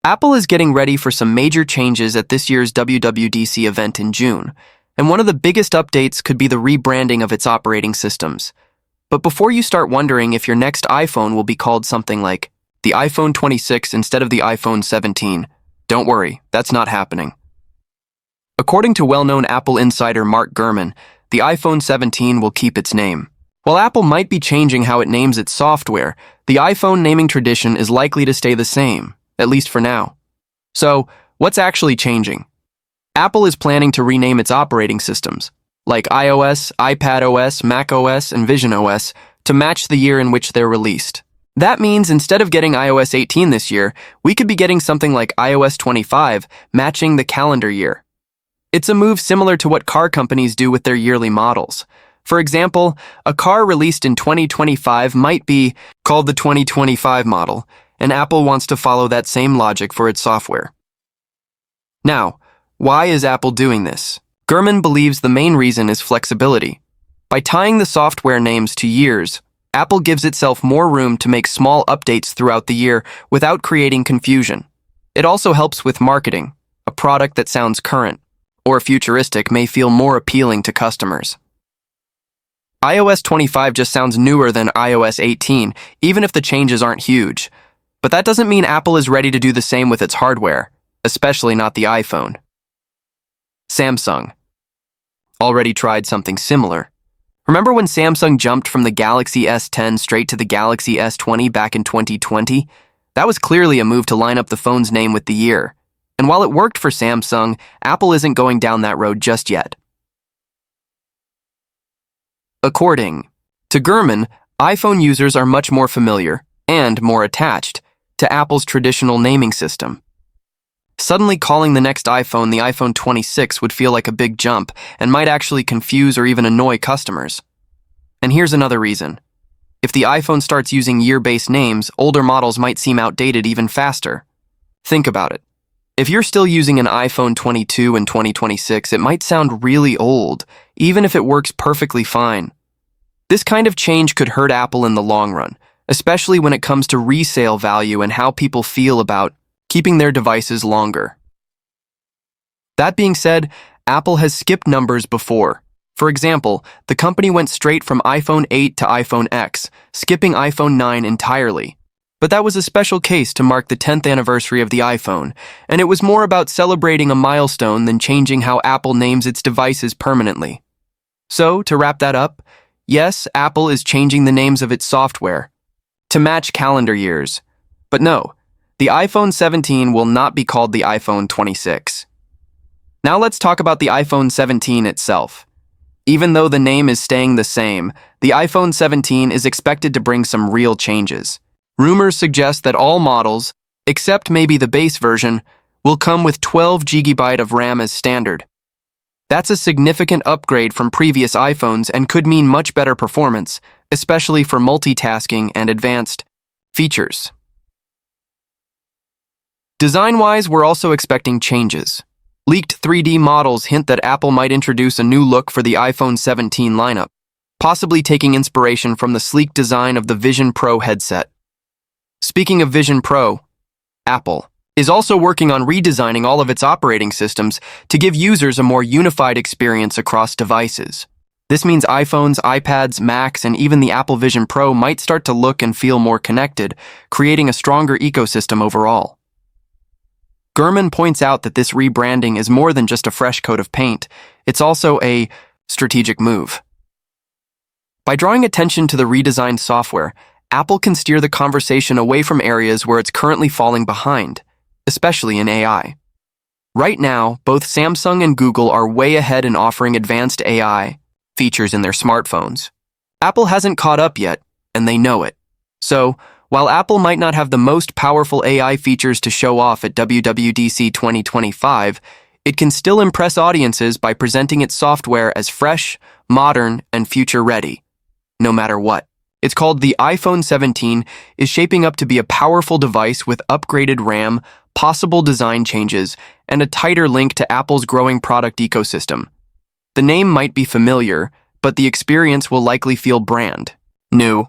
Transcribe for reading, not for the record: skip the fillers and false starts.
Apple is getting ready for some major changes at this year's WWDC event in June, and one of the biggest updates could be the rebranding of its operating systems. But before you start wondering if your next iPhone will be called something like the iPhone 26 instead of the iPhone 17, don't worry, that's not happening. According to well-known Apple insider Mark Gurman, the iPhone 17 will keep its name. While Apple might be changing how it names its software, the iPhone naming tradition is likely to stay the same, at least for now. So, what's actually changing? Apple is planning to rename its operating systems, like iOS, iPadOS, macOS, and visionOS, to match the year in which they're released. That means instead of getting iOS 18 this year, we could be getting something like iOS 25, matching the calendar year. It's a move similar to what car companies do with their yearly models. For example, a car released in 2025 might be called the 2025 model, and Apple wants to follow that same logic for its software. Now, why is Apple doing this? Gurman believes the main reason is flexibility. By tying the software names to years, Apple gives itself more room to make small updates throughout the year without creating confusion. It also helps with marketing. A product that sounds current or futuristic may feel more appealing to customers. iOS 25 just sounds newer than iOS 18, even if the changes aren't huge. But that doesn't mean Apple is ready to do the same with its hardware, especially not the iPhone. Samsung already tried something similar. Remember when Samsung jumped from the Galaxy S10 straight to the Galaxy S20 back in 2020? That was clearly a move to line up the phone's name with the year. And while it worked for Samsung, Apple isn't going down that road just yet. According to Gurman, iPhone users are much more familiar and more attached to Apple's traditional naming system. Suddenly calling the next iPhone the iPhone 26 would feel like a big jump and might actually confuse or even annoy customers. And here's another reason. If the iPhone starts using year-based names, older models might seem outdated even faster. Think about it. If you're still using an iPhone 22 in 2026, it might sound really old, even if it works perfectly fine. This kind of change could hurt Apple in the long run, especially when it comes to resale value and how people feel about keeping their devices longer. That being said, Apple has skipped numbers before. For example, the company went straight from iPhone 8 to iPhone X, skipping iPhone 9 entirely. But that was a special case to mark the 10th anniversary of the iPhone, and it was more about celebrating a milestone than changing how Apple names its devices permanently. So, to wrap that up, yes, Apple is changing the names of its software to match calendar years. But no, the iPhone 17 will not be called the iPhone 26. Now let's talk about the iPhone 17 itself. Even though the name is staying the same, the iPhone 17 is expected to bring some real changes. Rumors suggest that all models, except maybe the base version, will come with 12 GB of RAM as standard. That's a significant upgrade from previous iPhones and could mean much better performance, especially for multitasking and advanced features. Design-wise, we're also expecting changes. Leaked 3D models hint that Apple might introduce a new look for the iPhone 17 lineup, possibly taking inspiration from the sleek design of the Vision Pro headset. Speaking of Vision Pro, Apple is also working on redesigning all of its operating systems to give users a more unified experience across devices. This means iPhones, iPads, Macs, and even the Apple Vision Pro might start to look and feel more connected, creating a stronger ecosystem overall. Gurman points out that this rebranding is more than just a fresh coat of paint, it's also a strategic move. By drawing attention to the redesigned software, Apple can steer the conversation away from areas where it's currently falling behind, especially in AI. Right now, both Samsung and Google are way ahead in offering advanced AI features in their smartphones. Apple hasn't caught up yet, and they know it. So, while Apple might not have the most powerful AI features to show off at WWDC 2025, it can still impress audiences by presenting its software as fresh, modern, and future-ready, no matter what. It's called the iPhone 17, is shaping up to be a powerful device with upgraded RAM, possible design changes, and a tighter link to Apple's growing product ecosystem. The name might be familiar, but the experience will likely feel brand new.